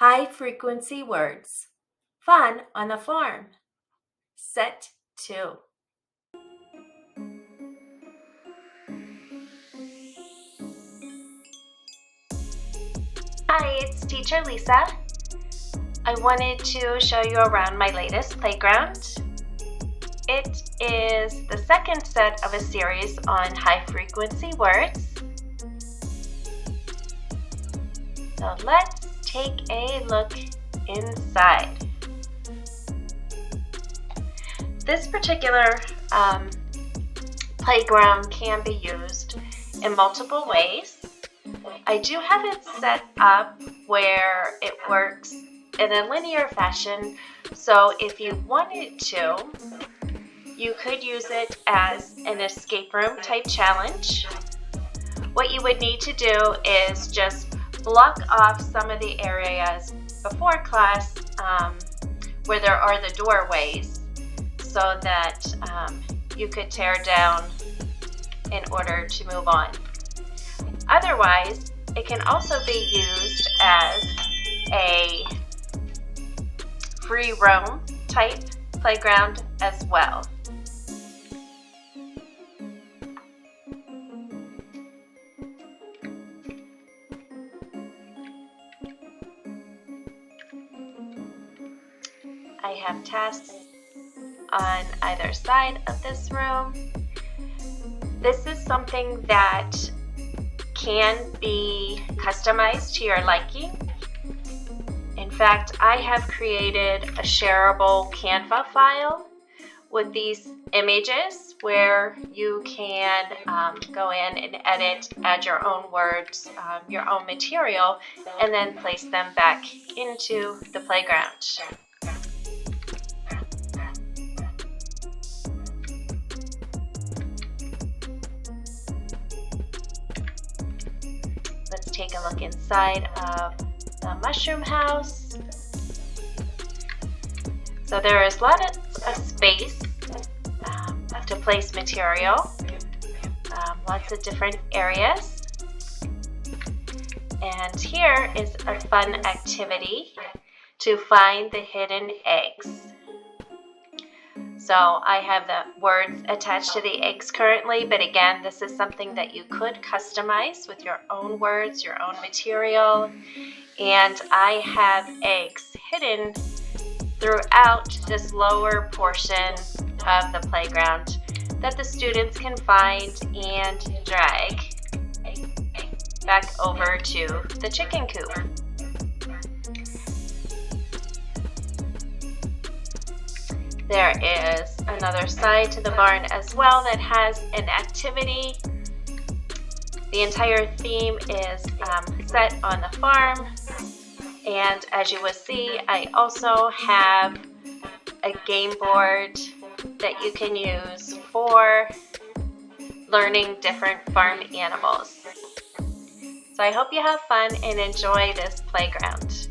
High-frequency words. Fun on the farm. Set 2. Hi, it's Teacher Lisa. I wanted to show you around my latest playground. It is the second set of a series on high-frequency words. So let's take a look inside. This particular playground can be used in multiple ways. I do have it set up where it works in a linear fashion, so if you wanted to, you could use it as an escape room type challenge. What you would need to do is just block off some of the areas before class where there are the doorways so that you could tear down in order to move on. Otherwise, it can also be used as a free roam type playground as well. I have tasks on either side of this room. This is something that can be customized to your liking. In fact, I have created a shareable Canva file with these images where you can go in and edit, add your own words, your own material, and then place them back into the playground. Let's take a look inside of the mushroom house. So there is lots of space to place material, lots of different areas. And here is a fun activity to find the hidden eggs. So I have the words attached to the eggs currently, but again, this is something that you could customize with your own words, your own material. And I have eggs hidden throughout this lower portion of the playground that the students can find and drag back over to the chicken coop. There is another side to the barn as well that has an activity. The entire theme is set on the farm. And as you will see, I also have a game board that you can use for learning different farm animals. So I hope you have fun and enjoy this playground.